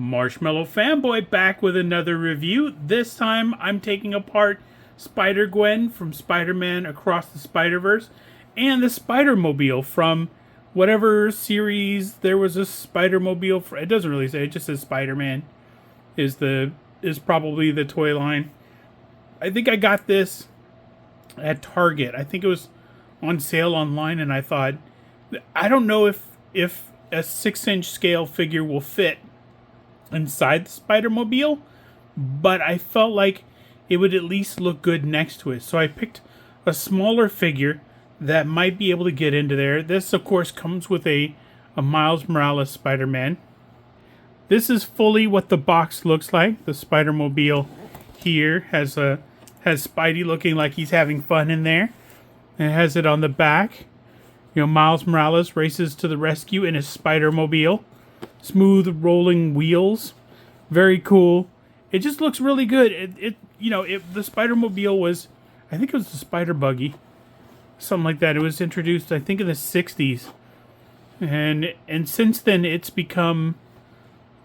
Marshmallow Fanboy back with another review. This time I'm taking apart Spider-Gwen from Spider-Man Across the Spider-Verse and the Spider-Mobile from whatever series there was a Spider-Mobile for. It doesn't really say, it just says Spider-Man is probably the toy line. I think I got this at Target. I think it was on sale online, and I thought, I don't know if a 6-inch scale figure will fit inside the Spider-Mobile, but I felt like it would at least look good next to it. So I picked a smaller figure that might be able to get into there. This, of course, comes with a Miles Morales Spider-Man. This is fully what the box looks like. The Spider-Mobile here has Spidey looking like he's having fun in there. And it has it on the back. You know, Miles Morales races to the rescue in his Spider-Mobile. Smooth rolling wheels. Very cool. It just looks really good. The Spider-Mobile was, I think it was the Spider-Buggy. Something like that. It was introduced, I think, in the 60s. And since then, it's become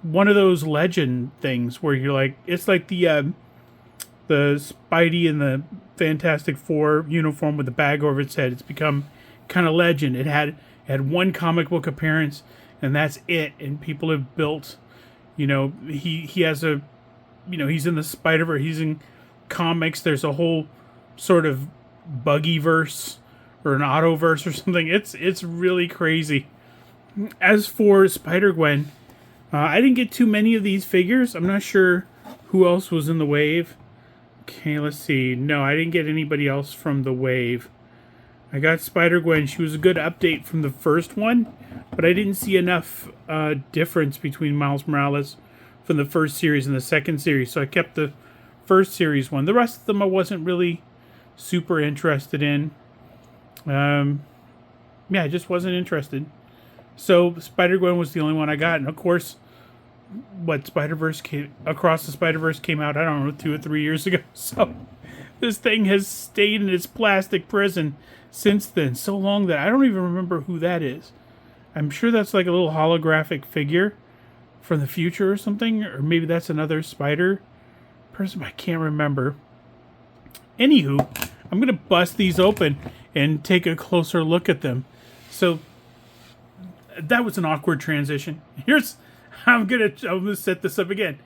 one of those legend things where you're like, it's like the Spidey in the Fantastic Four uniform with the bag over its head. It's become kind of legend. It had one comic book appearance, and that's it. And people have built, he has a, he's in the Spider-Verse. He's in comics. There's a whole sort of Buggy-verse or an Autoverse or something. It's really crazy. As for Spider-Gwen, I didn't get too many of these figures. I'm not sure who else was in the wave. Okay, let's see. No, I didn't get anybody else from the wave. I got Spider-Gwen. She was a good update from the first one, but I didn't see enough difference between Miles Morales from the first series and the second series, so I kept the first series one. The rest of them I wasn't really super interested in. I just wasn't interested. So Spider-Gwen was the only one I got, and of course, Across the Spider-Verse came out, I don't know, 2 or 3 years ago. So this thing has stayed in its plastic prison since then, so long that I don't even remember who that is. I'm sure that's like a little holographic figure from the future or something, or maybe that's another Spider person, I can't remember. Anywho, I'm going to bust these open and take a closer look at them. So that was an awkward transition. I'm gonna set this up again.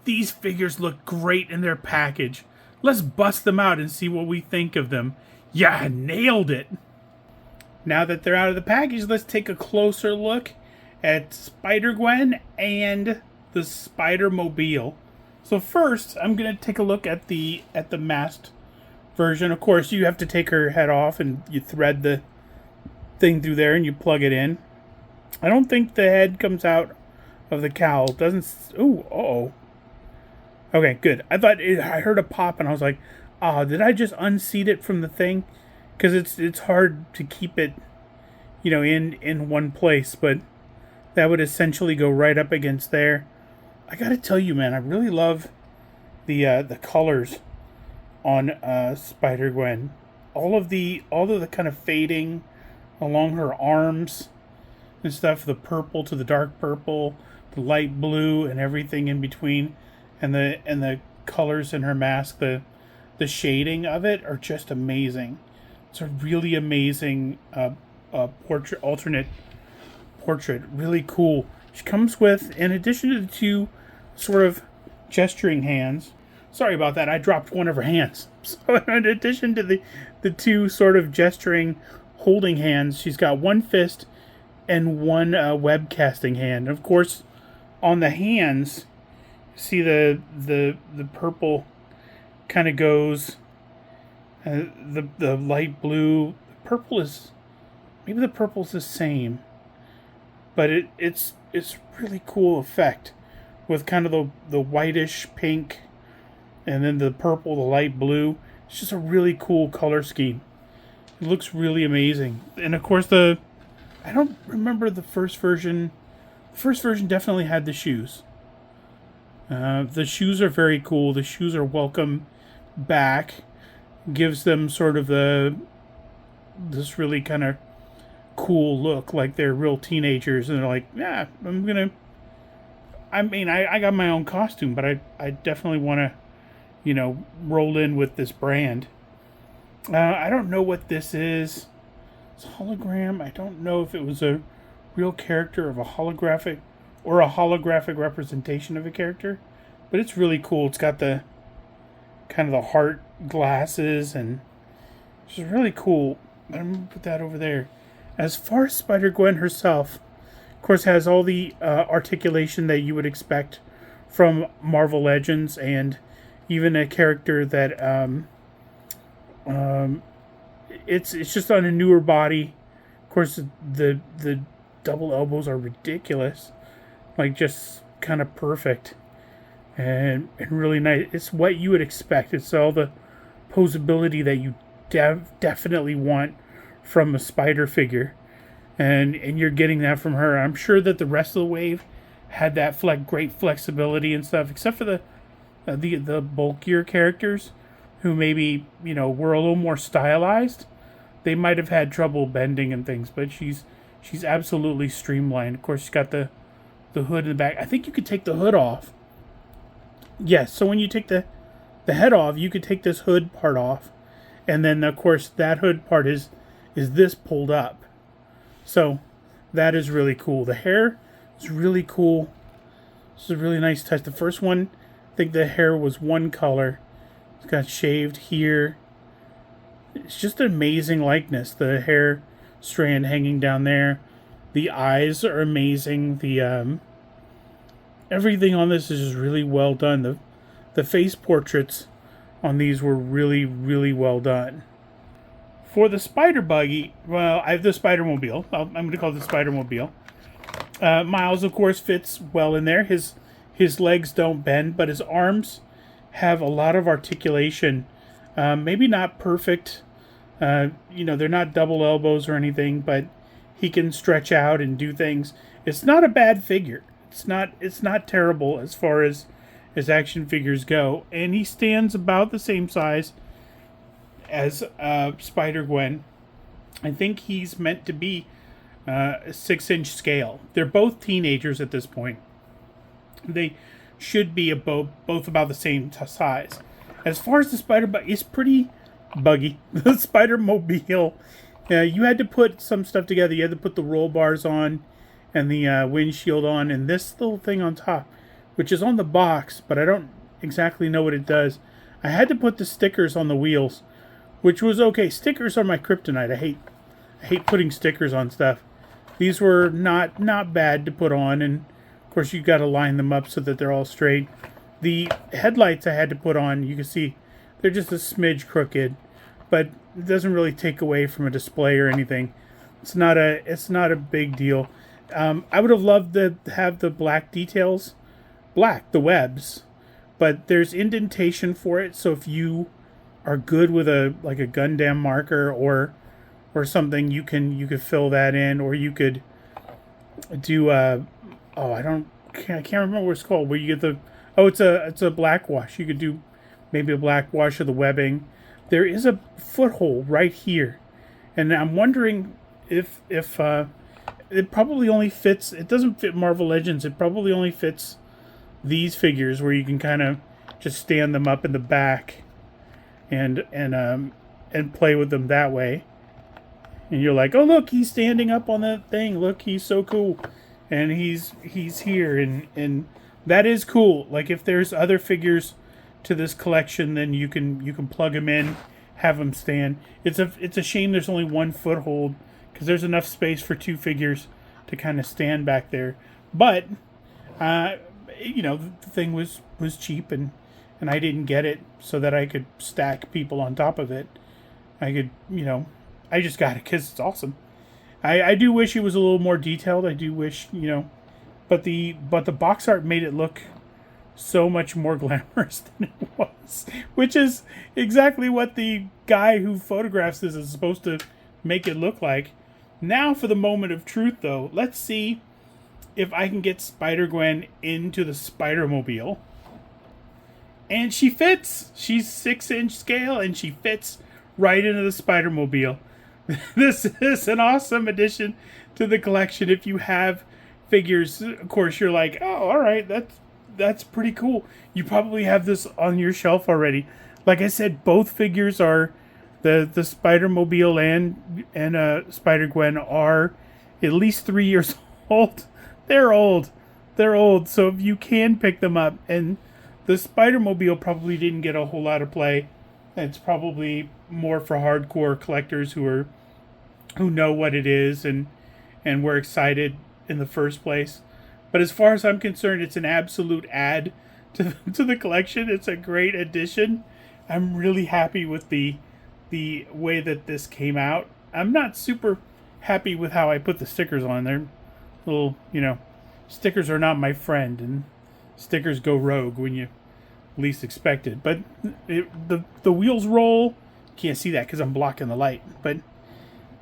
These figures look great in their package. Let's bust them out and see what we think of them. Yeah, nailed it. Now that they're out of the package, let's take a closer look at Spider-Gwen and the Spider-Mobile. So first, I'm gonna take a look at the masked version. Of course, you have to take her head off and you thread the thing through there and you plug it in. I don't think the head comes out of the cowl. It doesn't. Ooh, uh-oh. Okay, good. I heard a pop and I was like, did I just unseat it from the thing? Because it's hard to keep it, in one place. But that would essentially go right up against there. I gotta tell you, man, I really love the colors on Spider-Gwen. All of the kind of fading along her arms and stuff, the purple to the dark purple, the light blue, and everything in between, and the colors in her mask, the shading of it are just amazing. It's a really amazing alternate portrait. Really cool. She comes with, in addition to the 2 sort of gesturing hands. Sorry about that. I dropped one of her hands. So in addition to the 2 sort of gesturing holding hands, she's got 1 fist and 1 webcasting hand. Of course, on the hands, see the purple kind of goes. The light blue, purple is, maybe the purple's the same, but it's really cool effect with kind of the whitish pink, and then the purple, the light blue. It's just a really cool color scheme. It looks really amazing, and of course I don't remember the first version. The first version definitely had the shoes. The shoes are very cool. The shoes are welcome back. Gives them sort of this really kind of cool look, like they're real teenagers, and they're like, yeah, I mean, I got my own costume, but I definitely want to, roll in with this brand. I don't know what this is. It's a hologram. I don't know if it was a real character of a holographic or a holographic representation of a character, but it's really cool. It's got the kind of the heart glasses, and it's really cool. I'm gonna put that over there. As far as Spider-Gwen herself, of course, has all the articulation that you would expect from Marvel Legends, and even a character that it's just on a newer body. Of course, the double elbows are ridiculous, like just kind of perfect, and really nice. It's what you would expect. It's all the posability that you definitely want from a spider figure, and you're getting that from her. I'm sure that the rest of the wave had that great flexibility and stuff, except for the bulkier characters who maybe were a little more stylized. They might have had trouble bending and things, but she's absolutely streamlined. Of course, she's got the hood in the back. I think you could take the hood off. Yes, so when you take the head off, you could take this hood part off, and then of course that hood part is this pulled up. So that is really cool. The hair is really cool. This is a really nice touch. The first one, I think the hair was one color. It's got shaved here. It's just an amazing likeness. The hair strand hanging down there. The eyes are amazing. The everything on this is just really well done. The face portraits on these were really, really well done. For the spider buggy, well, I have the Spider-Mobile. I'm going to call it the Spider-Mobile. Miles, of course, fits well in there. His legs don't bend, but his arms have a lot of articulation. Maybe not perfect. They're not double elbows or anything, but he can stretch out and do things. It's not a bad figure. It's not terrible as far as action figures go, and he stands about the same size as Spider-Gwen. I think he's meant to be a 6-inch scale. They're both teenagers at this point. They should be both about the same size. As far as the Spider-Bug, it's pretty buggy. The Spider-Mobile, you had to put some stuff together. You had to put the roll bars on and the windshield on, and this little thing on top, which is on the box, but I don't exactly know what it does. I had to put the stickers on the wheels, which was okay. Stickers are my kryptonite. I hate putting stickers on stuff. These were not bad to put on, and of course you got to line them up so that they're all straight. The headlights I had to put on, you can see they're just a smidge crooked, but it doesn't really take away from a display or anything. It's not a big deal. I would have loved to have the black details, the webs, but there's indentation for it. So if you are good with a Gundam marker or something, you could fill that in, or you could do I can't remember what it's called, where you get it's a black wash. You could do maybe a black wash of the webbing. There is a foothold right here, and I'm wondering if it probably only fits. It doesn't fit Marvel Legends. It probably only fits these figures, where you can kind of just stand them up in the back and play with them that way. And you're like, oh look, he's standing up on that thing. Look, he's so cool, and he's here, and that is cool. Like, if there's other figures to this collection, then you can plug them in, have them stand. It's a shame there's only one foothold, because there's enough space for two figures to kind of stand back there. But the thing was cheap, and I didn't get it so that I could stack people on top of it. I could, I just got it because it's awesome. I do wish it was a little more detailed. I do wish, but the box art made it look so much more glamorous than it was, which is exactly what the guy who photographs this is supposed to make it look like. Now for the moment of truth, though. Let's see if I can get Spider-Gwen into the Spider-Mobile. And she fits. She's 6-inch scale, and she fits right into the Spider-Mobile. This is an awesome addition to the collection. If you have figures, of course, you're like, oh, all right, that's pretty cool. You probably have this on your shelf already. Like I said, both figures are the Spider-Mobile and Spider-Gwen are at least 3 years old. They're old. They're old. So if you can pick them up, and the Spider-Mobile probably didn't get a whole lot of play. It's probably more for hardcore collectors who know what it is and were excited in the first place. But as far as I'm concerned, it's an absolute add to the collection. It's a great addition. I'm really happy with the way that this came out. I'm not super happy with how I put the stickers on. They're little, stickers are not my friend, and stickers go rogue when you least expect it. But the wheels roll. Can't see that because I'm blocking the light. But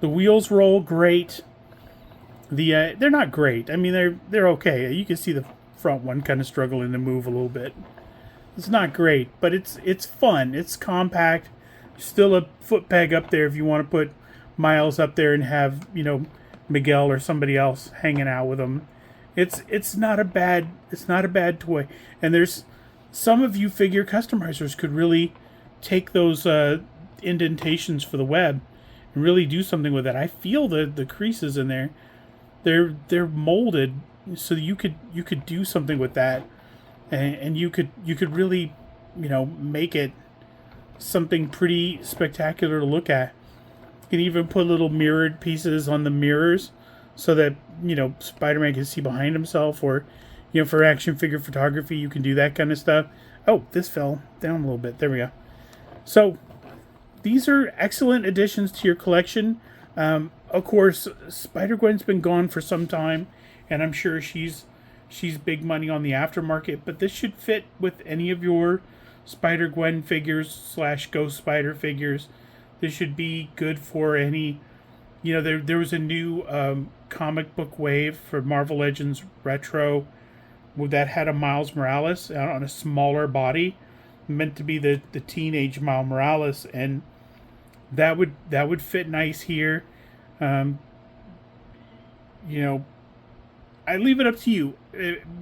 the wheels roll great. They're not great. I mean, they're okay. You can see the front one kind of struggling to move a little bit. It's not great, but it's fun. It's compact. Still a foot peg up there if you want to put Miles up there and have Miguel or somebody else hanging out with them. It's not a bad toy. And there's some of you figure customizers could really take those indentations for the web and really do something with it. I feel the creases in there. They're molded so you could do something with that, and you could really make it something pretty spectacular to look at. You can even put little mirrored pieces on the mirrors so that Spider-Man can see behind himself, or for action figure photography you can do that kind of stuff. Oh, this fell down a little bit. There we go. So these are excellent additions to your collection. Of course, Spider-Gwen's been gone for some time, and I'm sure she's big money on the aftermarket, but this should fit with any of your Spider-Gwen figures / Ghost Spider figures. This should be good for any, there was a new comic book wave for Marvel Legends Retro that had a Miles Morales on a smaller body, meant to be the teenage Miles Morales, and that would fit nice here. I leave it up to you.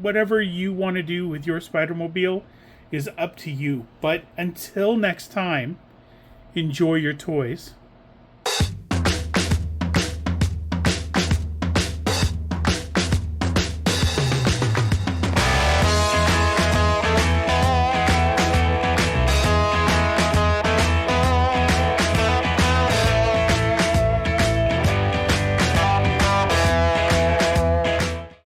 Whatever you want to do with your Spider-Mobile is up to you. But until next time, enjoy your toys.